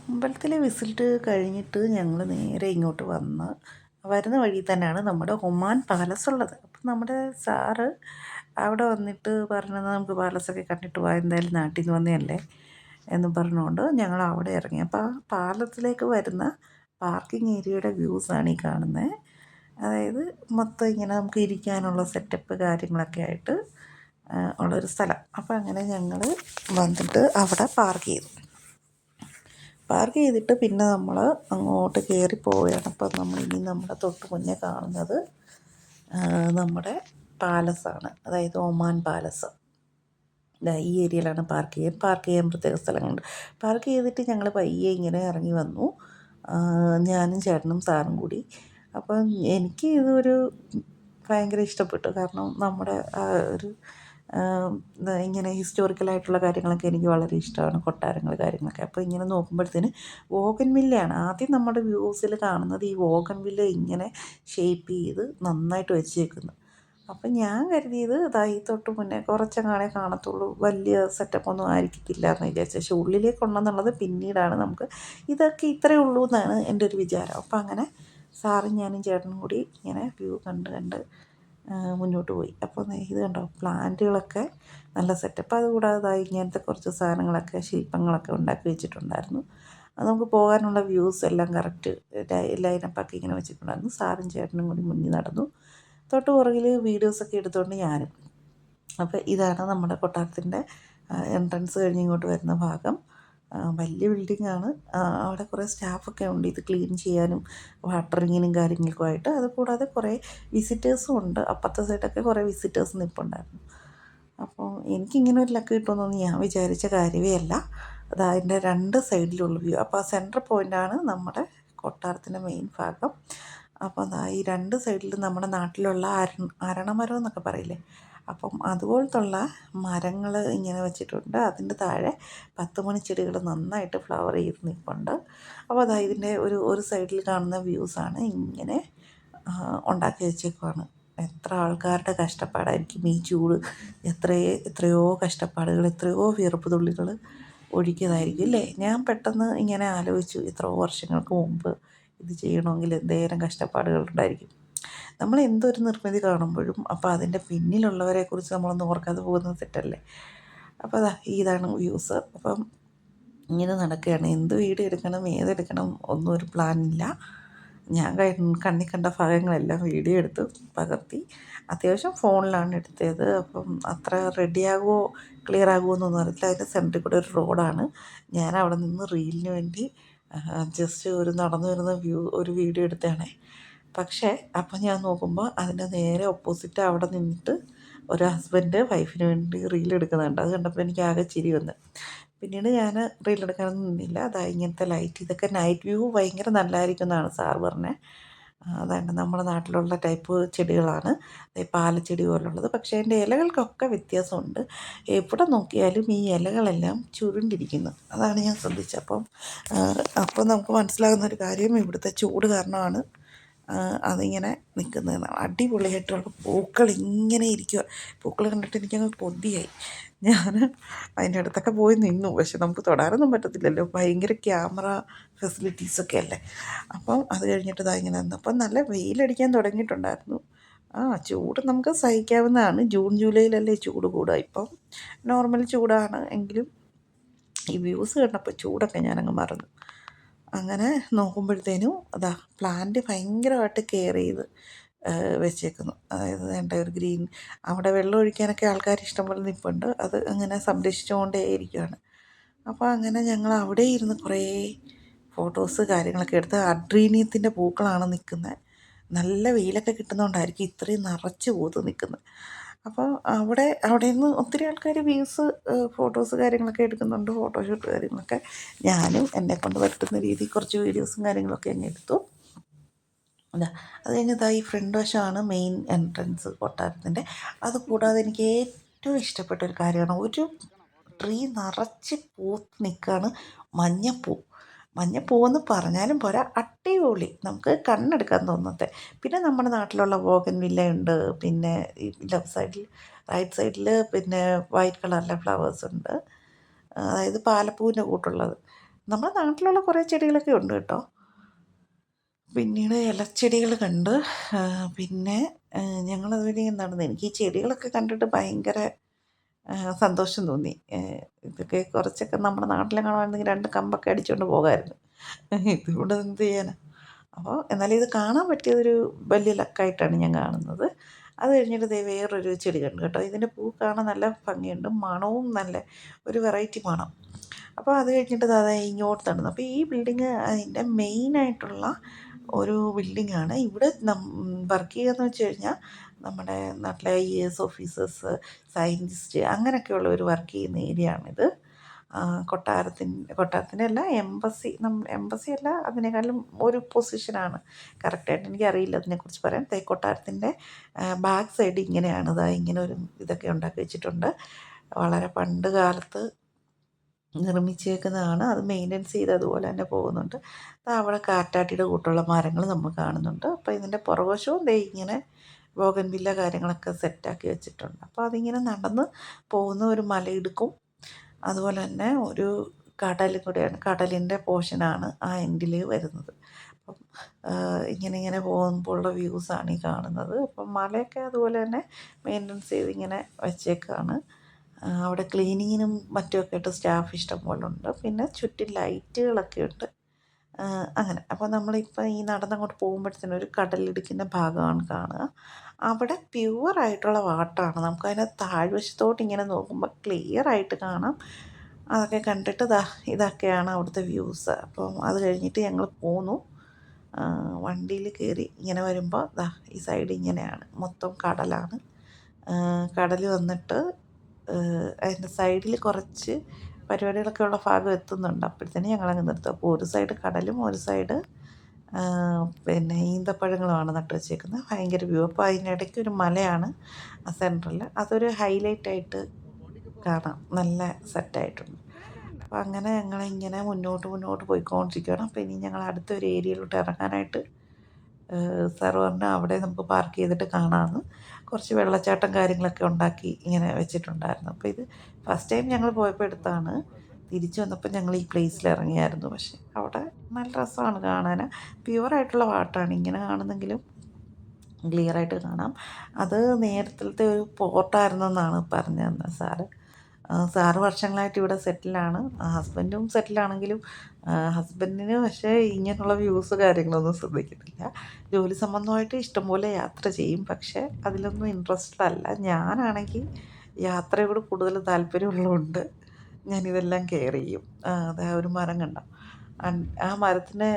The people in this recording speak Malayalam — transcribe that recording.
അമ്പലത്തിലെ വിസിറ്റ് കഴിഞ്ഞിട്ട് ഞങ്ങൾ നേരെ ഇങ്ങോട്ട് വരുന്ന വഴി തന്നെയാണ് നമ്മുടെ ഒമാൻ പാലസ് ഉള്ളത്. അപ്പം നമ്മുടെ സാറ് അവിടെ വന്നിട്ട് പറഞ്ഞത് നമുക്ക് പാലസൊക്കെ കണ്ടിട്ട് പോകാം, എന്തായാലും നാട്ടിൽ നിന്ന് വന്നതല്ലേ എന്ന് പറഞ്ഞുകൊണ്ട് ഞങ്ങൾ അവിടെ ഇറങ്ങി. അപ്പോൾ ആ പാലത്തിലേക്ക് വരുന്ന പാർക്കിംഗ് ഏരിയയുടെ വ്യൂസാണ് ഈ കാണുന്നത്. അതായത് മൊത്തം ഇങ്ങനെ നമുക്ക് ഇരിക്കാനുള്ള സെറ്റപ്പ് കാര്യങ്ങളൊക്കെ ആയിട്ട് ഉള്ളൊരു സ്ഥലം. അപ്പോൾ അങ്ങനെ ഞങ്ങൾ വന്നിട്ട് അവിടെ പാർക്ക് ചെയ്തിട്ട് പിന്നെ നമ്മൾ അങ്ങോട്ട് കയറി പോവുകയാണ്. അപ്പം നമ്മളിനി നമ്മുടെ തൊട്ട് മുന്നേ കാണുന്നത് നമ്മുടെ പാലസാണ്, അതായത് ഒമാൻ പാലസ്. ഈ ഏരിയയിലാണ് പാർക്ക് ചെയ്യാൻ പ്രത്യേക സ്ഥലങ്ങളുണ്ട്. പാർക്ക് ചെയ്തിട്ട് ഞങ്ങൾ പയ്യെ ഇങ്ങനെ ഇറങ്ങി വന്നു, ഞാനും ചേട്ടനും സാറും കൂടി. അപ്പം എനിക്ക് ഇതൊരു ഭയങ്കര ഇഷ്ടപ്പെട്ടു. കാരണം നമ്മുടെ ഒരു ഇങ്ങനെ ഹിസ്റ്റോറിക്കലായിട്ടുള്ള കാര്യങ്ങളൊക്കെ എനിക്ക് വളരെ ഇഷ്ടമാണ്, കൊട്ടാരങ്ങൾ കാര്യങ്ങളൊക്കെ. അപ്പോൾ ഇങ്ങനെ നോക്കുമ്പോഴത്തേന് ബോഗൺവില്ലയാണ് ആദ്യം നമ്മുടെ വ്യൂസിൽ കാണുന്നത്. ഈ ബോഗൺവില്ല ഇങ്ങനെ ഷേപ്പ് ചെയ്ത് നന്നായിട്ട് വെച്ചേക്കുന്നു. അപ്പം ഞാൻ കരുതിയത് ഈ തൊട്ട് മുന്നേ കുറച്ചങ്ങാണേ കാണത്തുള്ളൂ, വലിയ സെറ്റപ്പൊന്നും ആയിരിക്കത്തില്ല എന്ന് വിചാരിച്ചു. പക്ഷേ ഉള്ളിലേക്കുണ്ടെന്നുള്ളത് പിന്നീടാണ് നമുക്ക് ഇതൊക്കെ ഇത്രയേ ഉള്ളൂ എന്നാണ് എൻ്റെ ഒരു വിചാരം. അപ്പം അങ്ങനെ സാറും ഞാനും ചേട്ടനും കൂടി ഇങ്ങനെ വ്യൂ കണ്ട് മുന്നോട്ട് പോയി. അപ്പോൾ ഇത് കണ്ടോ, പ്ലാന്റുകളൊക്കെ നല്ല സെറ്റപ്പ്. അതുകൂടാതെ ഇങ്ങനത്തെ കുറച്ച് സാധനങ്ങളൊക്കെ, ശില്പങ്ങളൊക്കെ ഉണ്ടാക്കി വെച്ചിട്ടുണ്ടായിരുന്നു. അത് നമുക്ക് പോകാനുള്ള വ്യൂസ് എല്ലാം കറക്റ്റ് ലൈനപ്പൊക്കെ ഇങ്ങനെ വെച്ചിട്ടുണ്ടായിരുന്നു. സാറും ചേട്ടനും കൂടി മുന്നിൽ നടന്നു, തൊട്ട് പുറകിൽ വീഡിയോസൊക്കെ എടുത്തുകൊണ്ട് ഞാനും. അപ്പോൾ ഇതാണ് നമ്മുടെ കൊട്ടാരത്തിൻ്റെ എൻട്രൻസ് കഴിഞ്ഞ് ഇങ്ങോട്ട് വരുന്ന ഭാഗം. വലിയ ബിൽഡിങ്ങാണ്. അവിടെ കുറേ സ്റ്റാഫൊക്കെ ഉണ്ട് ഇത് ക്ലീൻ ചെയ്യാനും വാട്ടറിങ്ങിനും കാര്യങ്ങൾക്കുമായിട്ട്. അതുകൂടാതെ കുറേ വിസിറ്റേഴ്സും ഉണ്ട്. അപ്പുറത്തെ സൈഡൊക്കെ കുറേ വിസിറ്റേഴ്സ് നിൽപ്പുണ്ടായിരുന്നു. അപ്പോൾ എനിക്കിങ്ങനെ ഒരു ലക്ക് കിട്ടുമെന്നൊന്നും ഞാൻ വിചാരിച്ച കാര്യമേ അല്ല. അതിൻ്റെ രണ്ട് സൈഡിലുള്ള വ്യൂ. അപ്പോൾ ആ സെൻട്രൽ പോയിൻ്റാണ് നമ്മുടെ കൊട്ടാരത്തിൻ്റെ മെയിൻ ഭാഗം. അപ്പോൾ ഈ രണ്ട് സൈഡിലും നമ്മുടെ നാട്ടിലുള്ള അരണമരം എന്നൊക്കെ പറയില്ലേ, അപ്പം അതുപോലത്തുള്ള മരങ്ങൾ ഇങ്ങനെ വെച്ചിട്ടുണ്ട്. അതിൻ്റെ താഴെ 10 മണിച്ചെടികൾ നന്നായിട്ട് ഫ്ലവർ ചെയ്ത് നിൽപ്പുണ്ട്. അപ്പോൾ ഇതിൻ്റെ ഒരു സൈഡിൽ കാണുന്ന വ്യൂസാണ് ഇങ്ങനെ ഉണ്ടാക്കി വെച്ചേക്കുവാണ്. എത്ര ആൾക്കാരുടെ കഷ്ടപ്പാടായിരിക്കും ഈ ചൂട്, എത്രയോ കഷ്ടപ്പാടുകൾ, എത്രയോ വിയർപ്പ് തുള്ളികൾ ഒഴുക്കിയതായിരിക്കും അല്ലേ. ഞാൻ പെട്ടെന്ന് ഇങ്ങനെ ആലോചിച്ചു, എത്രയോ വർഷങ്ങൾക്ക് മുമ്പ് ഇത് ചെയ്യണമെങ്കിൽ എന്തേരം കഷ്ടപ്പാടുകളുണ്ടായിരിക്കും. നമ്മൾ എന്തൊരു നിർമ്മിതി കാണുമ്പോഴും അപ്പോൾ അതിൻ്റെ പിന്നിലുള്ളവരെക്കുറിച്ച് നമ്മളൊന്ന് ഓർക്കാതെ പോകുന്നത് തെറ്റല്ലേ. അപ്പോൾ ഇതാണ് വ്യൂസ്. അപ്പം ഇങ്ങനെ നടക്കുകയാണ്, എന്ത് വീഡിയോ എടുക്കണം ഏതെടുക്കണം ഒന്നും ഒരു പ്ലാനില്ല. ഞാൻ കണ്ണി കണ്ട ഭാഗങ്ങളെല്ലാം വീഡിയോ എടുത്ത് പകർത്തി. അത്യാവശ്യം ഫോണിലാണ് എടുത്തത്. അപ്പം അത്ര റെഡിയാകുമോ ക്ലിയർ ആകുമോ എന്നൊന്നും അറിയില്ല. അതിൻ്റെ സെൻറ്ററിൽ കൂടെ ഒരു റോഡാണ്. ഞാൻ അവിടെ നിന്ന് റീലിന് വേണ്ടി ജസ്റ്റ് ഒരു നടന്നു വരുന്ന ഒരു വീഡിയോ എടുത്തതാണേ. പക്ഷേ അപ്പം ഞാൻ നോക്കുമ്പോൾ അതിൻ്റെ നേരെ ഓപ്പോസിറ്റ് അവിടെ നിന്നിട്ട് ഒരു ഹസ്ബൻഡ് വൈഫിന് വേണ്ടി റീൽ എടുക്കുന്നുണ്ട്. അത് കണ്ടപ്പോൾ എനിക്ക് ആകെ ചിരി വന്നു. പിന്നീട് ഞാൻ റീലെടുക്കാനൊന്നും നിന്നില്ല. ഇങ്ങനത്തെ ലൈറ്റ്, ഇതൊക്കെ നൈറ്റ് വ്യൂ ഭയങ്കര നല്ലതായിരിക്കും എന്നാണ് സാർ പറഞ്ഞത്. അതാണ് നമ്മുടെ നാട്ടിലുള്ള ടൈപ്പ് ചെടികളാണ്, പാലച്ചെടി പോലുള്ളത്. പക്ഷേ അതിൻ്റെ ഇലകൾക്കൊക്കെ വ്യത്യാസമുണ്ട്. എവിടെ നോക്കിയാലും ഈ ഇലകളെല്ലാം ചുരുണ്ടിരിക്കുന്നു. അതാണ് ഞാൻ ശ്രദ്ധിച്ചത്. അപ്പോൾ നമുക്ക് മനസ്സിലാകുന്ന ഒരു കാര്യം, ഇവിടുത്തെ ചൂട് കാരണമാണ് അതിങ്ങനെ നിൽക്കുന്നതെന്ന്. അടിപൊളിയായിട്ടുള്ള പൂക്കൾ ഇങ്ങനെ ഇരിക്കുക. പൂക്കൾ കണ്ടിട്ട് എനിക്കങ്ങ് കൊതിയായി. ഞാൻ അതിൻ്റെ അടുത്തൊക്കെ പോയി നിന്നു. പക്ഷെ നമുക്ക് തൊടാനൊന്നും പറ്റത്തില്ലല്ലോ, ഭയങ്കര ക്യാമറ ഫെസിലിറ്റീസൊക്കെ അല്ലേ. അപ്പം അത് കഴിഞ്ഞിട്ട് ഇങ്ങനെ നിന്നപ്പം നല്ല വെയിലടിക്കാൻ തുടങ്ങിയിട്ടുണ്ടായിരുന്നു. ചൂട് നമുക്ക് സഹിക്കാവുന്നതാണ്. ജൂൺ ജൂലൈയിലല്ലേ ചൂട് കൂടുക. ഇപ്പം നോർമൽ ചൂടാണ് എങ്കിലും ഈ വ്യൂസ് കണ്ടപ്പോൾ ചൂടൊക്കെ ഞാനങ്ങ് മറന്നു. അങ്ങനെ നോക്കുമ്പോഴത്തേനും പ്ലാന്റ് ഭയങ്കരമായിട്ട് കെയർ ചെയ്ത് വെച്ചേക്കുന്നു. അതായത് വേണ്ട ഒരു ഗ്രീൻ, അവിടെ വെള്ളം ഒഴിക്കാനൊക്കെ ആൾക്കാർ ഇഷ്ടംപോലെ നിൽപ്പുണ്ട്. അത് അങ്ങനെ സംരക്ഷിച്ചുകൊണ്ടേ ഇരിക്കുകയാണ്. അപ്പോൾ അങ്ങനെ ഞങ്ങൾ അവിടെ ഇരുന്ന് കുറേ ഫോട്ടോസ് കാര്യങ്ങളൊക്കെ എടുത്ത്. അഡ്രീനിയത്തിൻ്റെ പൂക്കളാണ് നിൽക്കുന്നത്. നല്ല വെയിലൊക്കെ കിട്ടുന്നതുകൊണ്ടായിരിക്കും ഇത്രയും നിറച്ച് പൂത്ത് നിൽക്കുന്നത്. അപ്പോൾ അവിടെ നിന്ന് ഒത്തിരി ആൾക്കാർ വ്യൂസ് ഫോട്ടോസ് കാര്യങ്ങളൊക്കെ എടുക്കുന്നുണ്ട്, ഫോട്ടോഷൂട്ട് കാര്യങ്ങളൊക്കെ. ഞാനും എന്നെക്കൊണ്ട് പറ്റുന്ന രീതിയിൽ കുറച്ച് വീഡിയോസും കാര്യങ്ങളൊക്കെ അങ്ങ് എടുത്തു. അത് കഴിഞ്ഞ് ഈ ഫ്രണ്ട് വശമാണ് മെയിൻ എൻട്രൻസ് കൊട്ടാരത്തിൻ്റെ. അതുകൂടാതെ എനിക്ക് ഏറ്റവും ഇഷ്ടപ്പെട്ട ഒരു കാര്യമാണ്, ഒരു ട്രീ നിറച്ച് പൂത്ത് നിൽക്കുകയാണ് മഞ്ഞപ്പൂവെന്ന് പറഞ്ഞാലും പോരാ, അടിപൊളി, നമുക്ക് കണ്ണെടുക്കാൻ തോന്നത്തെ. പിന്നെ നമ്മുടെ നാട്ടിലുള്ള ബോഗൺവില്ലയുണ്ട്. പിന്നെ ഈ റൈറ്റ് സൈഡിൽ പിന്നെ വൈറ്റ് കളറിലെ ഫ്ലവേഴ്സ് ഉണ്ട്, അതായത് പാലപ്പൂവിൻ്റെ കൂട്ടുള്ളത്. നമ്മുടെ നാട്ടിലുള്ള കുറേ ചെടികളൊക്കെ ഉണ്ട് കേട്ടോ. പിന്നീട് ഇലച്ചെടികൾ കണ്ട് പിന്നെ ഞങ്ങളതുവഴി നടന്നു. എനിക്ക് ഈ ചെടികളൊക്കെ കണ്ടിട്ട് ഭയങ്കര സന്തോഷം തോന്നി. ഇതൊക്കെ കുറച്ചൊക്കെ നമ്മുടെ നാട്ടിലെങ്ങാണെന്നുണ്ടെങ്കിൽ 2 കമ്പൊക്കെ അടിച്ചുകൊണ്ട് പോകാമായിരുന്നു. ഇതിവിടെ എന്ത് ചെയ്യാനാ? അപ്പോൾ എന്നാലും ഇത് കാണാൻ പറ്റിയതൊരു വലിയ ലക്കായിട്ടാണ് ഞാൻ കാണുന്നത്. അത് കഴിഞ്ഞിട്ട് ദേ വേറൊരു ചെടി കണ്ടു കേട്ടോ. ഇതിൻ്റെ പൂ കാണാൻ നല്ല ഭംഗിയുണ്ട്, മണവും നല്ല ഒരു വെറൈറ്റി മണം. അപ്പോൾ അത് കഴിഞ്ഞിട്ട് ദാ ഇങ്ങോട്ട് നടന്നു. അപ്പോൾ ഈ ബിൽഡിങ് അതിൻ്റെ മെയിനായിട്ടുള്ള ഒരു ബിൽഡിങ്ങാണ്. ഇവിടെ വർക്ക് ചെയ്യുകയെന്ന് വെച്ച് കഴിഞ്ഞാൽ നമ്മുടെ നാട്ടിലെ IAS ഓഫീസേഴ്സ്, സയൻറ്റിസ്റ്റ് അങ്ങനെയൊക്കെയുള്ളവർ വർക്ക് ചെയ്യുന്ന ഏരിയയാണിത്. കൊട്ടാരത്തിൻ്റെ അല്ല, എംബസി അല്ല, അതിനേക്കാളും ഒരു പൊസിഷനാണ് കറക്റ്റായിട്ട്. എനിക്കറിയില്ല അതിനെക്കുറിച്ച് പറയാൻ. കൊട്ടാരത്തിൻ്റെ ബാക്ക് സൈഡ് ഇങ്ങനെയാണ്. ഇങ്ങനെ ഒരു ഇതൊക്കെ ഉണ്ടാക്കി വെച്ചിട്ടുണ്ട്. വളരെ പണ്ട് കാലത്ത് നിർമ്മിച്ചേക്കുന്നതാണ്. അത് മെയിൻ്റെനൻസ് ചെയ്ത് അതുപോലെ തന്നെ പോകുന്നുണ്ട്. അവിടെ കാറ്റാടിയുടെ കൂട്ടുള്ള മരങ്ങൾ നമ്മൾ കാണുന്നുണ്ട്. അപ്പോൾ ഇതിൻ്റെ പുറകുവശവും ഇങ്ങനെ ബോഗൻവില്ല കാര്യങ്ങളൊക്കെ സെറ്റാക്കി വെച്ചിട്ടുണ്ട്. അപ്പോൾ അതിങ്ങനെ നടന്ന് പോകുന്ന ഒരു മലയിടുക്കും, അതുപോലെ തന്നെ ഒരു കടലും കൂടെയാണ്. കടലിൻ്റെ പോർഷനാണ് ആ എൻഡിൽ വരുന്നത്. അപ്പം ഇങ്ങനെ പോകുമ്പോഴുള്ള വ്യൂസാണ് ഈ കാണുന്നത്. അപ്പം മലയൊക്കെ അതുപോലെ തന്നെ മെയിൻ്റെനൻസ് ചെയ്ത് ഇങ്ങനെ വെച്ചേക്കാണ്. അവിടെ ക്ലീനിങ്ങിനും മറ്റുമൊക്കെ ആയിട്ട് സ്റ്റാഫ് ഇഷ്ടം പോലെ ഉണ്ട്. പിന്നെ ചുറ്റും ലൈറ്റുകളൊക്കെ ഉണ്ട്. അങ്ങനെ അപ്പോൾ നമ്മളിപ്പോൾ ഈ നടന്നങ്ങോട്ട് പോകുമ്പോഴത്തേനും ഒരു കടലിടുക്കിൻ്റെ ഭാഗമാണ് കാണുക. അവിടെ പ്യുവറായിട്ടുള്ള വാട്ടറാണ്. നമുക്കതിൻ്റെ താഴ്വശത്തോട്ട് ഇങ്ങനെ നോക്കുമ്പോൾ ക്ലിയറായിട്ട് കാണാം. അതൊക്കെ കണ്ടിട്ട് ഇതൊക്കെയാണ് അവിടുത്തെ വ്യൂസ്. അപ്പം അത് കഴിഞ്ഞിട്ട് ഞങ്ങൾ പോന്നു. വണ്ടിയിൽ കയറി ഇങ്ങനെ വരുമ്പോൾ ഈ സൈഡ് ഇങ്ങനെയാണ്, മൊത്തം കടലാണ്. കടൽ വന്നിട്ട് അതിൻ്റെ സൈഡിൽ കുറച്ച് പരിപാടികളൊക്കെ ഉള്ള ഭാഗം എത്തുന്നുണ്ട്. അപ്പോഴത്തേനും ഞങ്ങളങ്ങ് നിർത്തും. അപ്പോൾ ഒരു സൈഡ് കടലും ഒരു സൈഡ് പിന്നെ ഈന്തപ്പഴങ്ങളുമാണ് നട്ട് വെച്ചേക്കുന്നത്. ഭയങ്കര വ്യൂ. അപ്പോൾ അതിനിടയ്ക്ക് ഒരു മലയാണ് സെൻറ്ററിൽ. അതൊരു ഹൈലൈറ്റായിട്ട് കാണാം. നല്ല സെറ്റായിട്ടുണ്ട്. അപ്പോൾ അങ്ങനെ ഞങ്ങളിങ്ങനെ മുന്നോട്ട് പോയിക്കൊണ്ടിരിക്കുകയാണ്. അപ്പോൾ ഇനി ഞങ്ങൾ അടുത്തൊരു ഏരിയയിലോട്ട് ഇറങ്ങാനായിട്ട് സാറ് പറഞ്ഞു അവിടെ നമുക്ക് പാർക്ക് ചെയ്തിട്ട് കാണാമെന്ന്. കുറച്ച് വെള്ളച്ചാട്ടം കാര്യങ്ങളൊക്കെ ഉണ്ടാക്കി ഇങ്ങനെ വെച്ചിട്ടുണ്ടായിരുന്നു. അപ്പോൾ ഇത് ഫസ്റ്റ് ടൈം ഞങ്ങൾ പോയപ്പോൾ എടുത്താണ്. തിരിച്ചു വന്നപ്പോൾ ഞങ്ങൾ ഈ പ്ലേസിൽ ഇറങ്ങിയായിരുന്നു. പക്ഷേ അവിടെ നല്ല രസമാണ് കാണാൻ. പ്യുവറായിട്ടുള്ള വാട്ടറാണ്. ഇങ്ങനെ കാണുന്നെങ്കിലും ക്ലിയറായിട്ട് കാണാം. അത് നേരത്തെ ഒരു പോർട്ടായിരുന്നെന്നാണ് പറഞ്ഞു തന്നത് സാറ് വർഷങ്ങളായിട്ട് ഇവിടെ സെറ്റിലാണ്. ഹസ്ബൻഡും സെറ്റിലാണെങ്കിലും ഹസ്ബൻഡിന് പക്ഷേ ഇങ്ങനെയുള്ള വ്യൂസ് കാര്യങ്ങളൊന്നും ശ്രദ്ധിക്കത്തില്ല. ജോലി സംബന്ധമായിട്ട് ഇഷ്ടംപോലെ യാത്ര ചെയ്യും, പക്ഷേ അതിലൊന്നും ഇൻട്രസ്റ്റഡ് അല്ല. ഞാനാണെങ്കിൽ യാത്രയോട് കൂടുതൽ താല്പര്യമുള്ളതുകൊണ്ട് ഞാനിതെല്ലാം കെയർ ചെയ്യും. ഒരു മരം കണ്ടോ, ആ മരത്തിന്